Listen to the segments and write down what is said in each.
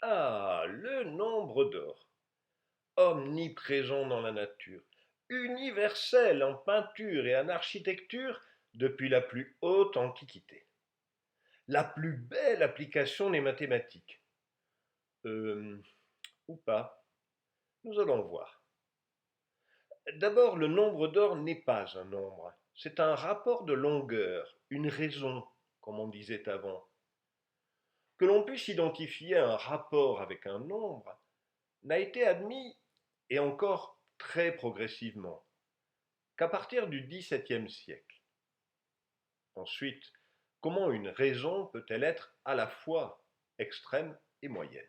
Ah, le nombre d'or, omniprésent dans la nature, universel en peinture et en architecture depuis la plus haute antiquité. La plus belle application des mathématiques. Euh, ou pas, nous allons voir. D'abord, le nombre d'or n'est pas un nombre, c'est un rapport de longueur, une raison, comme on disait avant. Que l'on puisse identifier un rapport avec un nombre n'a été admis, et encore très progressivement, qu'à partir du XVIIe siècle. Ensuite, comment une raison peut-elle être à la fois extrême et moyenne?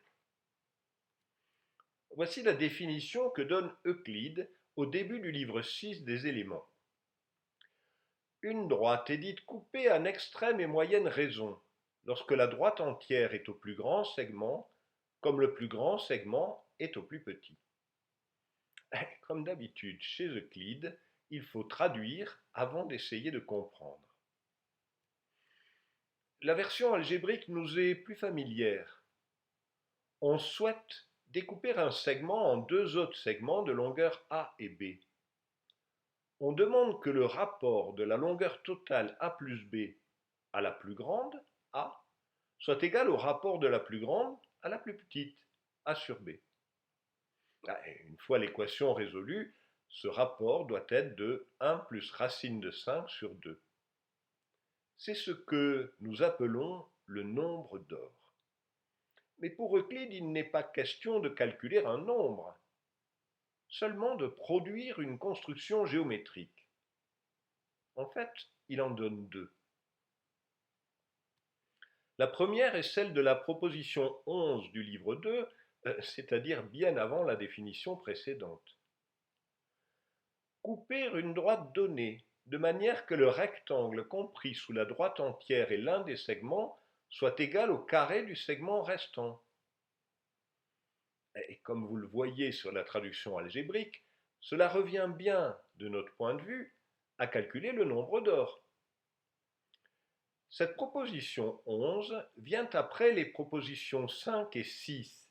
Voici la définition que donne Euclide au début du livre 6 des éléments. Une droite est dite coupée en extrême et moyenne raison, lorsque la droite entière est au plus grand segment, comme le plus grand segment est au plus petit. Comme d'habitude chez Euclide, il faut traduire avant d'essayer de comprendre. La version algébrique nous est plus familière. On souhaite découper un segment en deux autres segments de longueur A et B. On demande que le rapport de la longueur totale A plus B à la plus grande, A, soit égal au rapport de la plus grande à la plus petite, A sur B. Une fois l'équation résolue, ce rapport doit être de 1 plus racine de 5 sur 2. C'est ce que nous appelons le nombre d'or. Mais pour Euclide, il n'est pas question de calculer un nombre, seulement de produire une construction géométrique. En fait, il en donne deux. La première est celle de la proposition 11 du livre 2, c'est-à-dire bien avant la définition précédente. Couper une droite donnée, de manière que le rectangle compris sous la droite entière et l'un des segments soit égal au carré du segment restant. Et comme vous le voyez sur la traduction algébrique, cela revient bien, de notre point de vue, à calculer le nombre d'or. Cette proposition 11 vient après les propositions 5 et 6,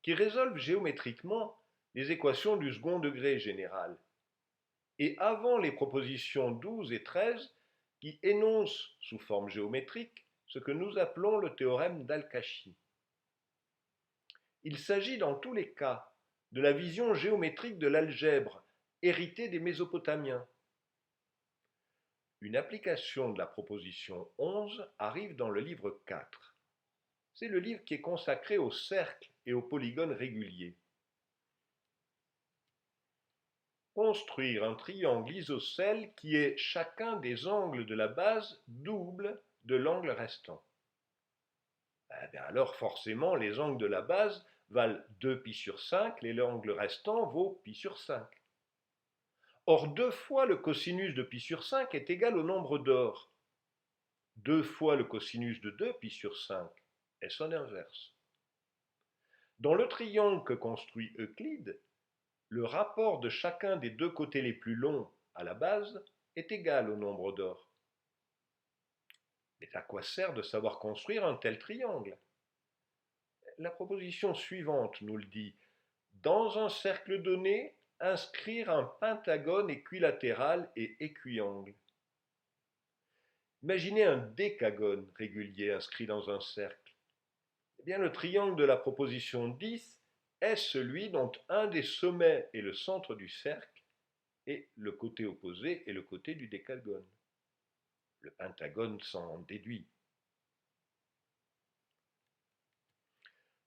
qui résolvent géométriquement les équations du second degré général, et avant les propositions 12 et 13, qui énoncent sous forme géométrique ce que nous appelons le théorème d'Al-Kashi. Il s'agit dans tous les cas de la vision géométrique de l'algèbre, héritée des Mésopotamiens. Une application de la proposition 11 arrive dans le livre 4. C'est le livre qui est consacré aux cercles et aux polygones réguliers. Construire un triangle isocèle qui est chacun des angles de la base double de l'angle restant. Alors forcément, les angles de la base valent 2π sur 5, et l'angle restant vaut π sur 5. Or, 2 fois le cosinus de π sur 5 est égal au nombre d'or. 2 fois le cosinus de 2π sur 5 est son inverse. Dans le triangle que construit Euclide, le rapport de chacun des deux côtés les plus longs à la base est égal au nombre d'or. Mais à quoi sert de savoir construire un tel triangle? La proposition suivante nous le dit. Dans un cercle donné, inscrire un pentagone équilatéral et équiangle. Imaginez un décagone régulier inscrit dans un cercle. Eh bien, le triangle de la proposition 10 est celui dont un des sommets est le centre du cercle et le côté opposé est le côté du décagone. Le pentagone s'en déduit.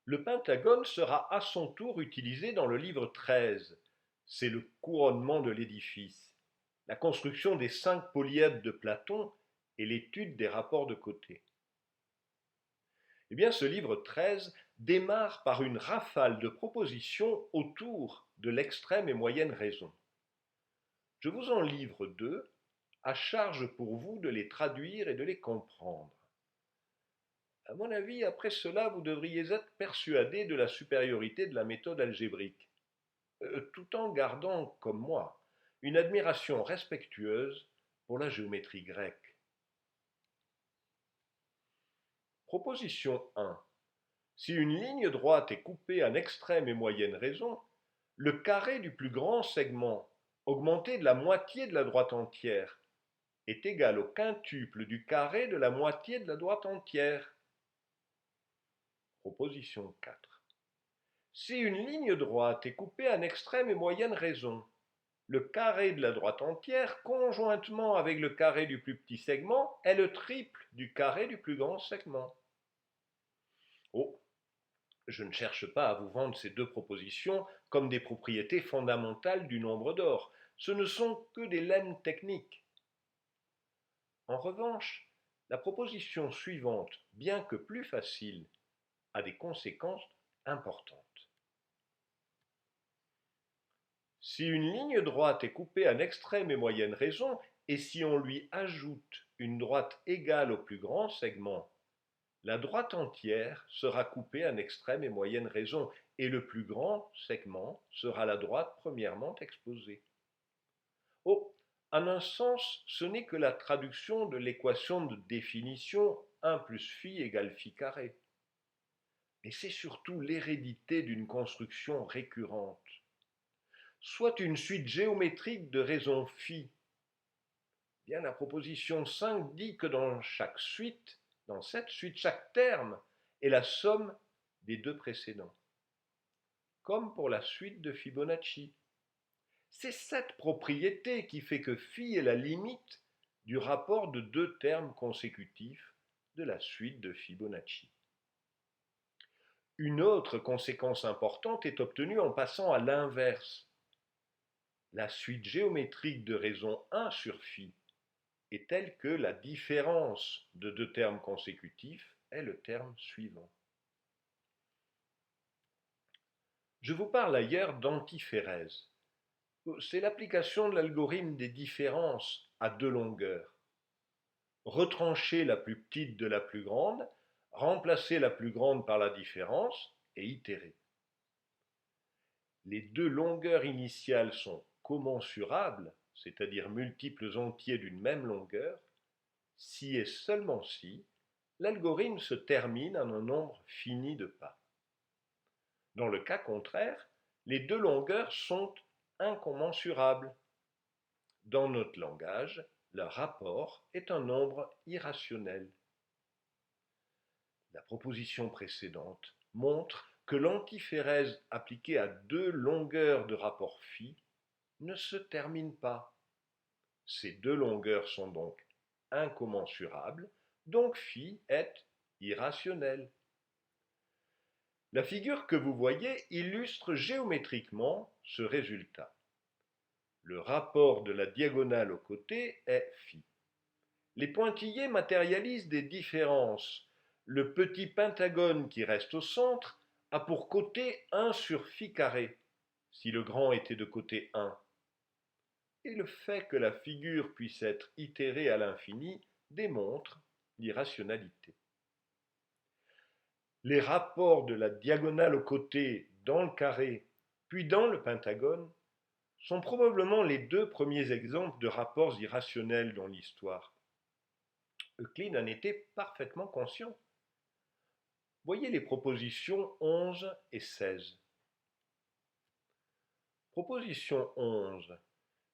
Le pentagone sera à son tour utilisé dans le livre 13. C'est le couronnement de l'édifice, la construction des 5 polyèdres de Platon et l'étude des rapports de côté. Eh bien, ce livre 13 démarre par une rafale de propositions autour de l'extrême et moyenne raison. Je vous en livre 2, à charge pour vous de les traduire et de les comprendre. À mon avis, après cela, vous devriez être persuadé de la supériorité de la méthode algébrique, tout en gardant, comme moi, une admiration respectueuse pour la géométrie grecque. Proposition 1. Si une ligne droite est coupée en extrême et moyenne raison, le carré du plus grand segment, augmenté de la moitié de la droite entière, est égal au quintuple du carré de la moitié de la droite entière. Proposition 4. Si une ligne droite est coupée en extrême et moyenne raison, le carré de la droite entière, conjointement avec le carré du plus petit segment, est le triple du carré du plus grand segment. Oh, je ne cherche pas à vous vendre ces deux propositions comme des propriétés fondamentales du nombre d'or. Ce ne sont que des lemmes techniques. En revanche, la proposition suivante, bien que plus facile, a des conséquences importantes. Si une ligne droite est coupée en extrême et moyenne raison, et si on lui ajoute une droite égale au plus grand segment, la droite entière sera coupée en extrême et moyenne raison, et le plus grand segment sera la droite premièrement exposée. Oh, en un sens, ce n'est que la traduction de l'équation de définition 1 plus phi égale phi carré. Mais c'est surtout l'hérédité d'une construction récurrente. Soit une suite géométrique de raisons phi. Bien, la proposition 5 dit que dans cette suite, chaque terme est la somme des deux précédents, comme pour la suite de Fibonacci. C'est cette propriété qui fait que phi est la limite du rapport de deux termes consécutifs de la suite de Fibonacci. Une autre conséquence importante est obtenue en passant à l'inverse. La suite géométrique de raison 1 sur phi est telle que la différence de deux termes consécutifs est le terme suivant. Je vous parle ailleurs d'antiphérèse. C'est l'application de l'algorithme des différences à deux longueurs. Retrancher la plus petite de la plus grande, remplacer la plus grande par la différence et itérer. Les deux longueurs initiales sont commensurables, c'est-à-dire multiples entiers d'une même longueur, si et seulement si l'algorithme se termine en un nombre fini de pas. Dans le cas contraire, les deux longueurs sont incommensurables. Dans notre langage, leur rapport est un nombre irrationnel. La proposition précédente montre que l'antiphérèse appliquée à deux longueurs de rapport phi ne se termine pas. Ces deux longueurs sont donc incommensurables, donc phi est irrationnel. La figure que vous voyez illustre géométriquement ce résultat. Le rapport de la diagonale aux côtés est phi. Les pointillés matérialisent des différences. Le petit pentagone qui reste au centre a pour côté 1 sur phi carré, si le grand était de côté 1. Et le fait que la figure puisse être itérée à l'infini démontre l'irrationalité. Les rapports de la diagonale aux côtés dans le carré, puis dans le pentagone, sont probablement les deux premiers exemples de rapports irrationnels dans l'histoire. Euclide en était parfaitement conscient. Voyez les propositions 11 et 16. Proposition 11.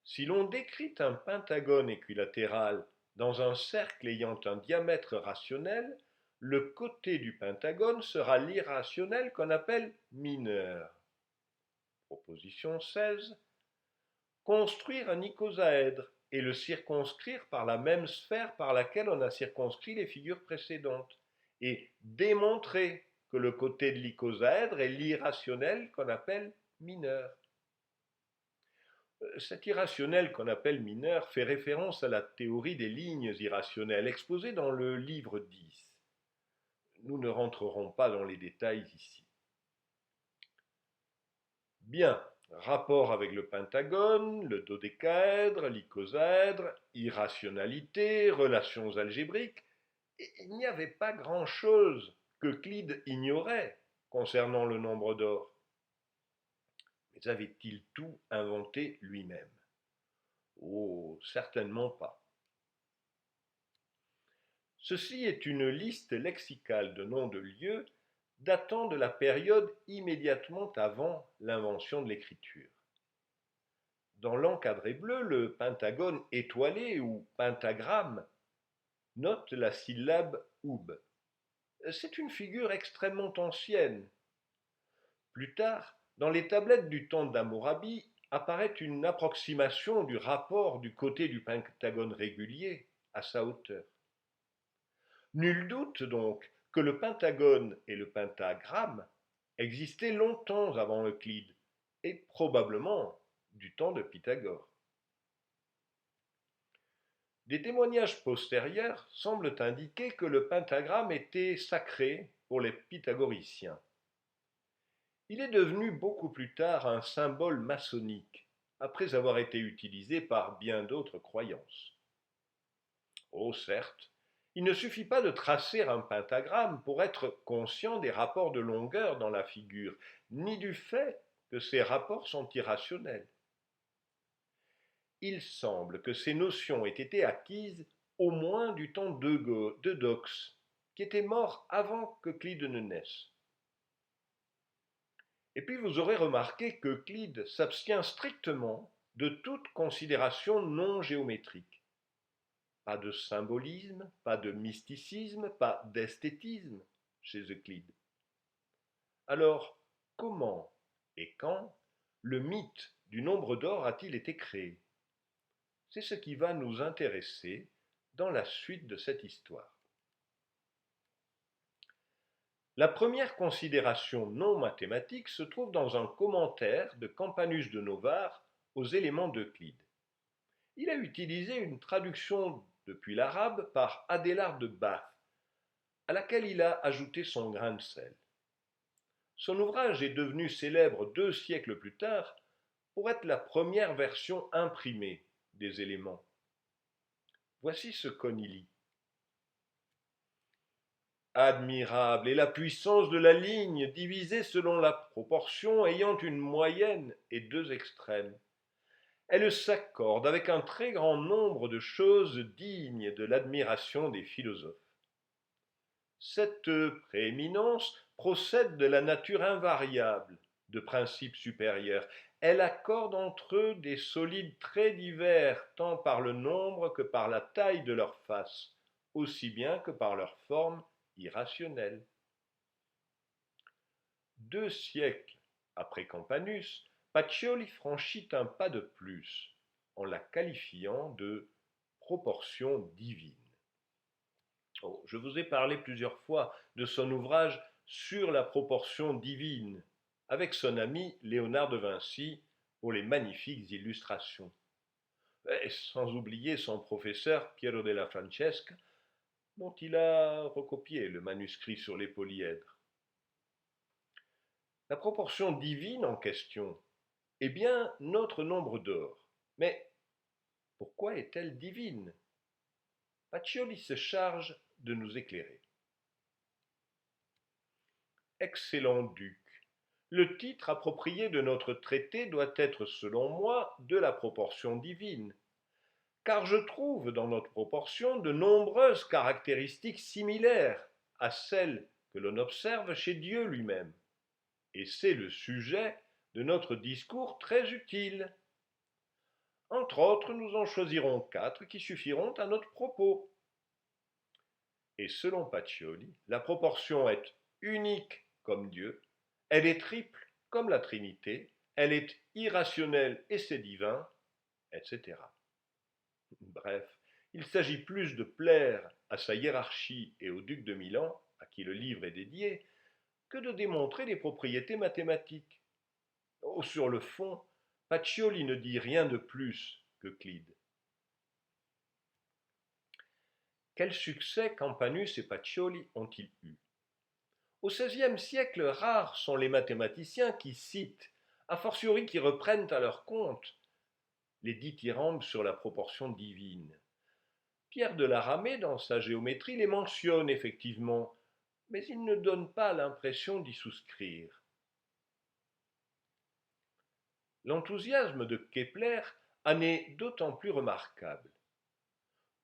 Si l'on décrit un pentagone équilatéral dans un cercle ayant un diamètre rationnel, le côté du pentagone sera l'irrationnel qu'on appelle mineur. Proposition 16. Construire un icosaèdre et le circonscrire par la même sphère par laquelle on a circonscrit les figures précédentes, et démontrer que le côté de l'icosaèdre est l'irrationnel qu'on appelle mineur. Cet irrationnel qu'on appelle mineur fait référence à la théorie des lignes irrationnelles exposée dans le livre 10. Nous ne rentrerons pas dans les détails ici. Bien, rapport avec le pentagone, le dodécaèdre, l'icosaèdre, irrationalité, relations algébriques, et il n'y avait pas grand-chose qu'Euclide ignorait concernant le nombre d'or. Mais avait-il tout inventé lui-même? Oh, certainement pas. Ceci est une liste lexicale de noms de lieux datant de la période immédiatement avant l'invention de l'écriture. Dans l'encadré bleu, le pentagone étoilé ou pentagramme note la syllabe oub. C'est une figure extrêmement ancienne. Plus tard, dans les tablettes du temps d'Hammurabi, apparaît une approximation du rapport du côté du pentagone régulier à sa hauteur. Nul doute donc que le pentagone et le pentagramme existaient longtemps avant Euclide, et probablement du temps de Pythagore. Des témoignages postérieurs semblent indiquer que le pentagramme était sacré pour les pythagoriciens. Il est devenu beaucoup plus tard un symbole maçonnique, après avoir été utilisé par bien d'autres croyances. Oh certes, il ne suffit pas de tracer un pentagramme pour être conscient des rapports de longueur dans la figure, ni du fait que ces rapports sont irrationnels. Il semble que ces notions aient été acquises au moins du temps d'Eudoxe, qui était mort avant qu'Euclide ne naisse. Et puis vous aurez remarqué qu'Euclide s'abstient strictement de toute considération non géométrique. Pas de symbolisme, pas de mysticisme, pas d'esthétisme chez Euclide. Alors, comment et quand le mythe du nombre d'or a-t-il été créé? C'est ce qui va nous intéresser dans la suite de cette histoire. La première considération non mathématique se trouve dans un commentaire de Campanus de Novare aux éléments d'Euclide. Il a utilisé une traduction depuis l'arabe par Adélard de Bath, à laquelle il a ajouté son grain de sel. Son ouvrage est devenu célèbre 2 siècles plus tard pour être la première version imprimée des éléments. Voici ce qu'on y lit. Admirable est la puissance de la ligne divisée selon la proportion ayant une moyenne et 2 extrêmes. Elle s'accorde avec un très grand nombre de choses dignes de l'admiration des philosophes. Cette prééminence procède de la nature invariable de principes supérieurs. Elle accorde entre eux des solides très divers, tant par le nombre que par la taille de leur face, aussi bien que par leur forme irrationnelle. 2 siècles après Campanus, Pacioli franchit un pas de plus en la qualifiant de proportion divine. Oh, je vous ai parlé plusieurs fois de son ouvrage sur la proportion divine, avec son ami Léonard de Vinci pour les magnifiques illustrations. Et sans oublier son professeur Piero della Francesca, dont il a recopié le manuscrit sur les polyèdres. La proportion divine en question est bien notre nombre d'or. Mais pourquoi est-elle divine? Pacioli se charge de nous éclairer. Excellent duc, le titre approprié de notre traité doit être, selon moi, de la proportion divine, car je trouve dans notre proportion de nombreuses caractéristiques similaires à celles que l'on observe chez Dieu lui-même, et c'est le sujet de notre discours très utile. Entre autres, nous en choisirons 4 qui suffiront à notre propos. Et selon Pacioli, la proportion est unique comme Dieu, elle est triple comme la Trinité, elle est irrationnelle et c'est divin, etc. Bref, il s'agit plus de plaire à sa hiérarchie et au duc de Milan, à qui le livre est dédié, que de démontrer les propriétés mathématiques. Oh, sur le fond, Pacioli ne dit rien de plus qu'Euclide. Quel succès Campanus et Pacioli ont-ils eu? Au XVIe siècle, rares sont les mathématiciens qui citent, a fortiori qui reprennent à leur compte, les dithyrambes sur la proportion divine. Pierre de la Ramée, dans sa géométrie, les mentionne effectivement, mais il ne donne pas l'impression d'y souscrire. L'enthousiasme de Kepler en est d'autant plus remarquable.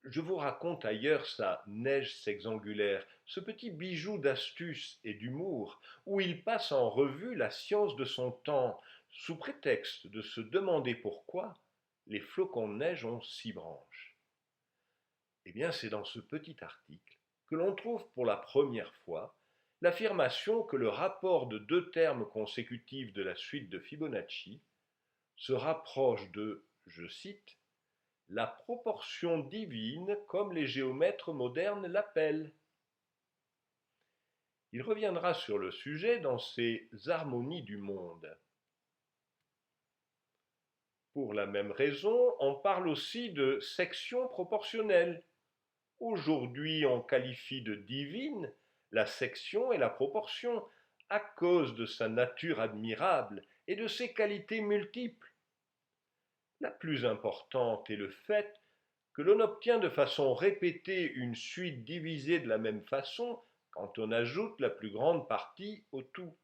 Je vous raconte ailleurs sa Neige sexangulaire, ce petit bijou d'astuce et d'humour, où il passe en revue la science de son temps, sous prétexte de se demander pourquoi les flocons de neige ont 6 branches. Eh bien, c'est dans ce petit article que l'on trouve pour la première fois l'affirmation que le rapport de 2 termes consécutifs de la suite de Fibonacci se rapproche de, je cite, la proportion divine comme les géomètres modernes l'appellent. Il reviendra sur le sujet dans ses Harmonies du monde. Pour la même raison, on parle aussi de section proportionnelle. Aujourd'hui, on qualifie de divine la section et la proportion à cause de sa nature admirable et de ses qualités multiples. La plus importante est le fait que l'on obtient de façon répétée une suite divisée de la même façon quand on ajoute la plus grande partie au tout,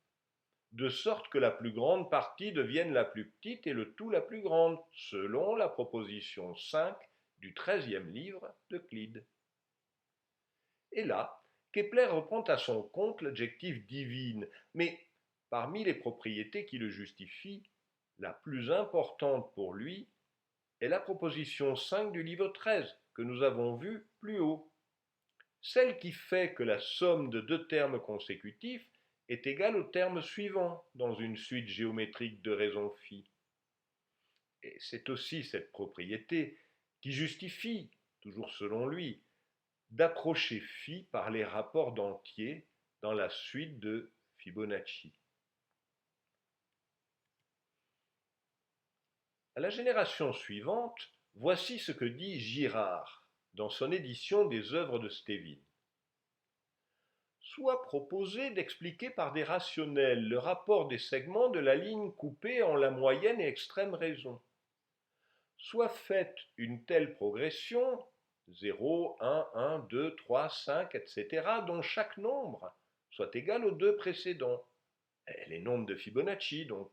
de sorte que la plus grande partie devienne la plus petite et le tout la plus grande, selon la proposition 5 du 13e livre d'Euclide. Et là, Kepler reprend à son compte l'adjectif divine, mais parmi les propriétés qui le justifient, la plus importante pour lui est la proposition 5 du livre 13 que nous avons vue plus haut, celle qui fait que la somme de 2 termes consécutifs est égale au terme suivant dans une suite géométrique de raison phi. Et c'est aussi cette propriété qui justifie, toujours selon lui, d'approcher phi par les rapports d'entiers dans la suite de Fibonacci. À la génération suivante, voici ce que dit Girard dans son édition des œuvres de Stévin. Soit proposé d'expliquer par des rationnels le rapport des segments de la ligne coupée en la moyenne et extrême raison. Soit faite une telle progression, 0, 1, 1, 2, 3, 5, etc., dont chaque nombre soit égal aux 2 précédents. Les nombres de Fibonacci, donc.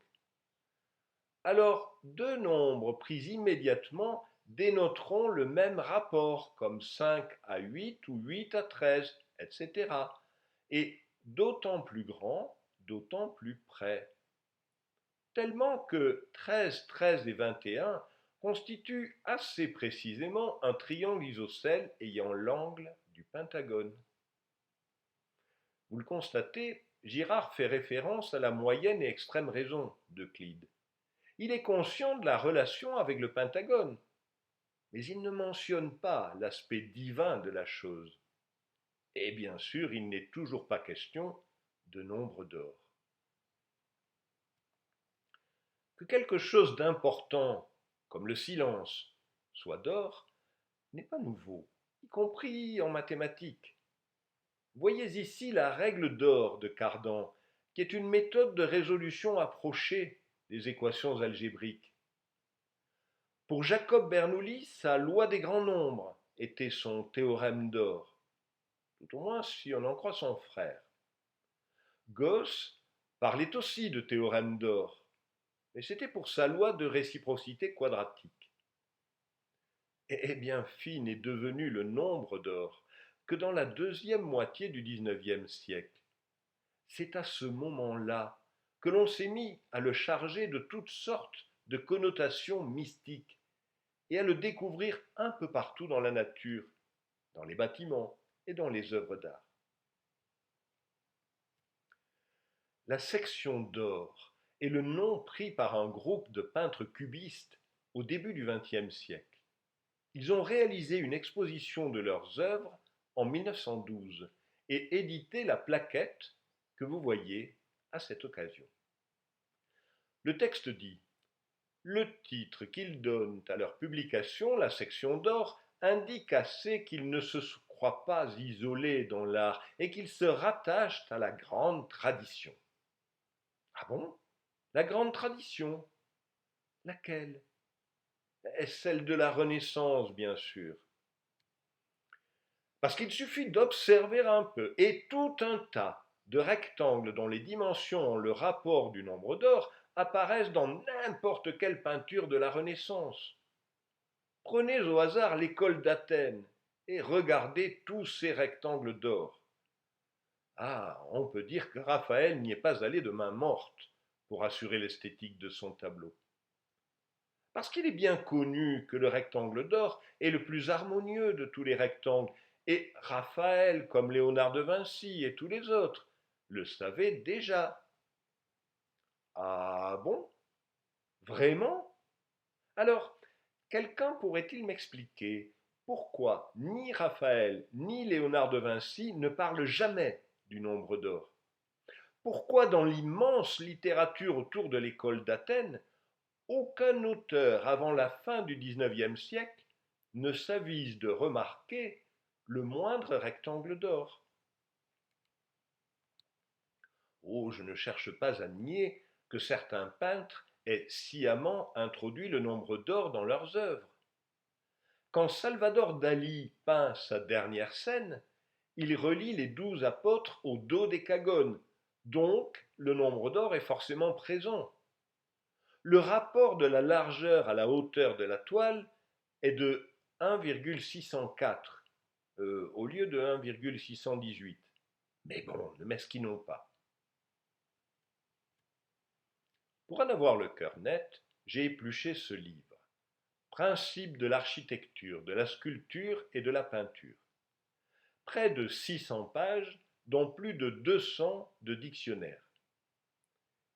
Alors, 2 nombres pris immédiatement dénoteront le même rapport, comme 5 à 8 ou 8 à 13, etc. Et d'autant plus grand, d'autant plus près. Tellement que 13, 13 et 21 constituent assez précisément un triangle isocèle ayant l'angle du pentagone. Vous le constatez, Girard fait référence à la moyenne et extrême raison d'Euclide. Il est conscient de la relation avec le pentagone, mais il ne mentionne pas l'aspect divin de la chose. Et bien sûr, il n'est toujours pas question de nombre d'or. Que quelque chose d'important, comme le silence, soit d'or, n'est pas nouveau, y compris en mathématiques. Voyez ici la règle d'or de Cardan, qui est une méthode de résolution approchée des équations algébriques. Pour Jacob Bernoulli, sa loi des grands nombres était son théorème d'or, tout au moins si on en croit son frère. Gauss parlait aussi de théorème d'or, mais c'était pour sa loi de réciprocité quadratique. Et bien phi n'est devenu le nombre d'or que dans la deuxième moitié du XIXe siècle. C'est à ce moment-là que l'on s'est mis à le charger de toutes sortes de connotations mystiques et à le découvrir un peu partout dans la nature, dans les bâtiments et dans les œuvres d'art. La section d'or est le nom pris par un groupe de peintres cubistes au début du XXe siècle. Ils ont réalisé une exposition de leurs œuvres en 1912 et édité la plaquette que vous voyez à cette occasion. Le texte dit: le titre qu'ils donnent à leur publication, la section d'or, indique assez qu'ils ne se croient pas isolés dans l'art et qu'ils se rattachent à la grande tradition. Ah bon? La grande tradition? Laquelle? Celle de la Renaissance, bien sûr. Parce qu'il suffit d'observer un peu, et tout un tas de rectangles dont les dimensions ont le rapport du nombre d'or apparaissent dans n'importe quelle peinture de la Renaissance. Prenez au hasard l'école d'Athènes Et regardez tous ces rectangles d'or. Ah, on peut dire que Raphaël n'y est pas allé de main morte pour assurer l'esthétique de son tableau. Parce qu'il est bien connu que le rectangle d'or est le plus harmonieux de tous les rectangles, et Raphaël, comme Léonard de Vinci et tous les autres, le savaient déjà. Ah bon? Vraiment? Alors, quelqu'un pourrait-il m'expliquer pourquoi ni Raphaël ni Léonard de Vinci ne parlent jamais du nombre d'or? Pourquoi dans l'immense littérature autour de l'école d'Athènes, aucun auteur avant la fin du XIXe siècle ne s'avise de remarquer le moindre rectangle d'or? Oh, je ne cherche pas à nier que certains peintres aient sciemment introduit le nombre d'or dans leurs œuvres. Quand Salvador Dali peint sa dernière scène, il relie les 12 apôtres au dodécagone, donc le nombre d'or est forcément présent. Le rapport de la largeur à la hauteur de la toile est de 1,604 au lieu de 1,618. Mais bon, ne mesquinons pas. Pour en avoir le cœur net, j'ai épluché ce livre, Principes de l'architecture, de la sculpture et de la peinture. Près de 600 pages, dont plus de 200 de dictionnaires.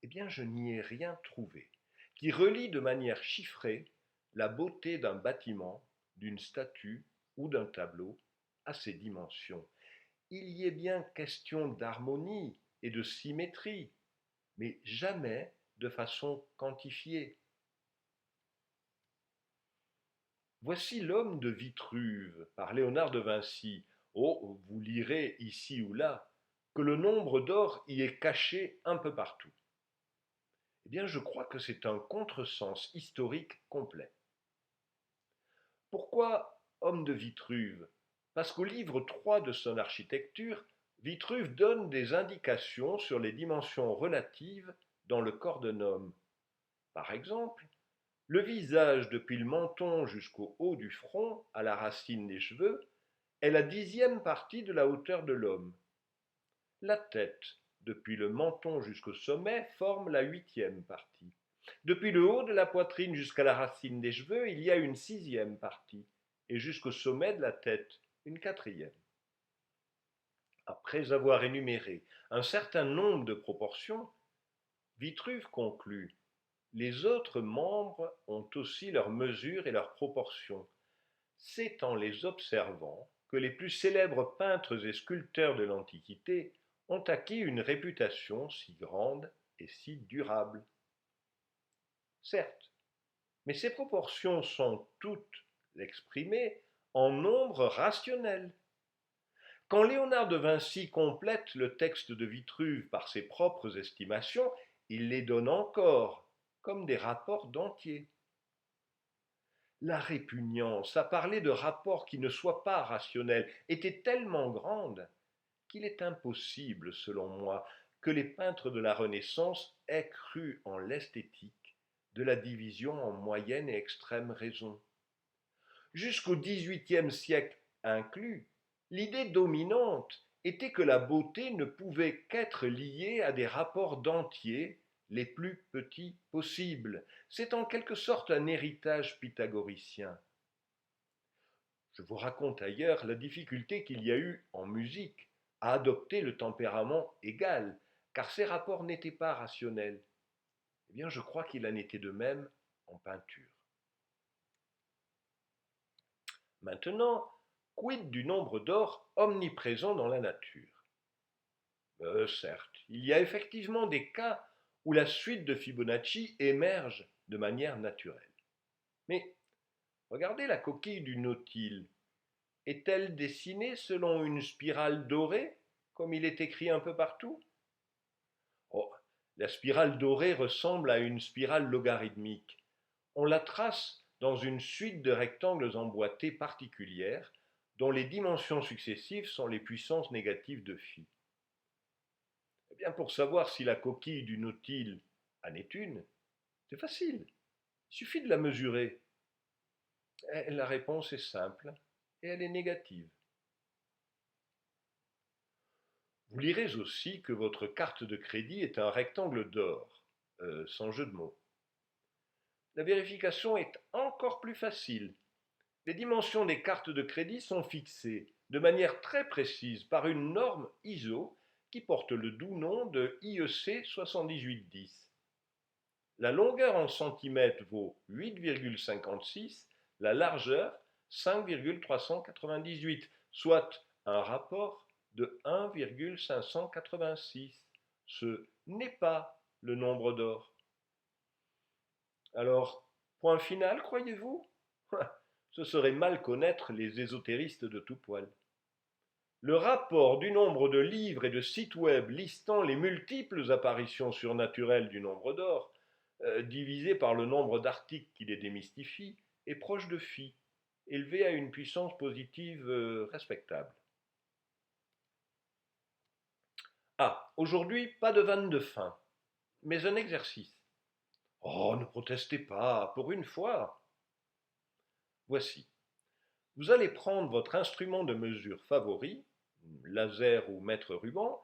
Eh bien, je n'y ai rien trouvé qui relie de manière chiffrée la beauté d'un bâtiment, d'une statue ou d'un tableau à ses dimensions. Il y est bien question d'harmonie et de symétrie, mais jamais de façon quantifiée. Voici l'homme de Vitruve par Léonard de Vinci. Oh, vous lirez ici ou là que le nombre d'or y est caché un peu partout. Eh bien, je crois que c'est un contresens historique complet. Pourquoi homme de Vitruve? Parce qu'au livre 3 de son architecture, Vitruve donne des indications sur les dimensions relatives dans le corps d'un homme. Par exemple, le visage depuis le menton jusqu'au haut du front, à la racine des cheveux, est la 10e partie de la hauteur de l'homme. La tête, depuis le menton jusqu'au sommet, forme la 8e partie. Depuis le haut de la poitrine jusqu'à la racine des cheveux, il y a une 6e partie, et jusqu'au sommet de la tête, une 4e. Après avoir énuméré un certain nombre de proportions, Vitruve conclut: les autres membres ont aussi leurs mesures et leurs proportions. C'est en les observant que les plus célèbres peintres et sculpteurs de l'Antiquité ont acquis une réputation si grande et si durable. Certes, mais ces proportions sont toutes exprimées en nombres rationnels. Quand Léonard de Vinci complète le texte de Vitruve par ses propres estimations, il les donne encore comme des rapports d'entiers. La répugnance à parler de rapports qui ne soient pas rationnels était tellement grande qu'il est impossible, selon moi, que les peintres de la Renaissance aient cru en l'esthétique de la division en moyenne et extrême raison. Jusqu'au XVIIIe siècle inclus, l'idée dominante était que la beauté ne pouvait qu'être liée à des rapports d'entiers les plus petits possibles. C'est en quelque sorte un héritage pythagoricien. Je vous raconte ailleurs la difficulté qu'il y a eu en musique à adopter le tempérament égal, car ces rapports n'étaient pas rationnels. Eh bien, je crois qu'il en était de même en peinture. Maintenant, quid du nombre d'or omniprésent dans la nature? Certes, il y a effectivement des cas où la suite de Fibonacci émerge de manière naturelle. Mais regardez la coquille du nautile. Est-elle dessinée selon une spirale dorée, comme il est écrit un peu partout? Oh, la spirale dorée ressemble à une spirale logarithmique. On la trace dans une suite de rectangles emboîtés particulières, dont les dimensions successives sont les puissances négatives de phi. Eh bien, pour savoir si la coquille du nautile en est une, c'est facile. Il suffit de la mesurer. Et la réponse est simple. et elle est négative. Vous lirez aussi que votre carte de crédit est un rectangle d'or, sans jeu de mots. La vérification est encore plus facile. Les dimensions des cartes de crédit sont fixées de manière très précise par une norme ISO qui porte le doux nom de IEC 7810. La longueur en centimètres vaut 8,56, la largeur 5,398, soit un rapport de 1,586. Ce n'est pas le nombre d'or. Alors, point final, croyez-vous? Ce serait mal connaître les ésotéristes de tout poil. Le rapport du nombre de livres et de sites web listant les multiples apparitions surnaturelles du nombre d'or, divisé par le nombre d'articles qui les démystifient, est proche de phi, élevé à une puissance positive respectable. Ah, aujourd'hui, pas de vanne de fin, mais un exercice. Oh, ne protestez pas, pour une fois. Voici. Vous allez prendre votre instrument de mesure favori, laser ou mètre ruban,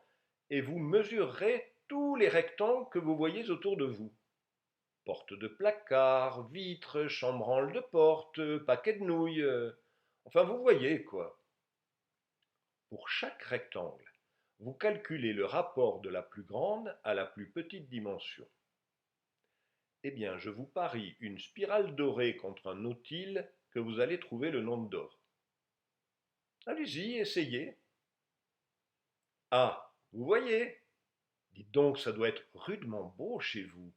et vous mesurerez tous les rectangles que vous voyez autour de vous. Porte de placard, vitres, chambranle de porte, paquet de nouilles, enfin vous voyez quoi. Pour chaque rectangle, vous calculez le rapport de la plus grande à la plus petite dimension. Eh bien, je vous parie une spirale dorée contre un nautile que vous allez trouver le nombre d'or. Allez-y, essayez. Ah, vous voyez? Dites donc, ça doit être rudement beau chez vous.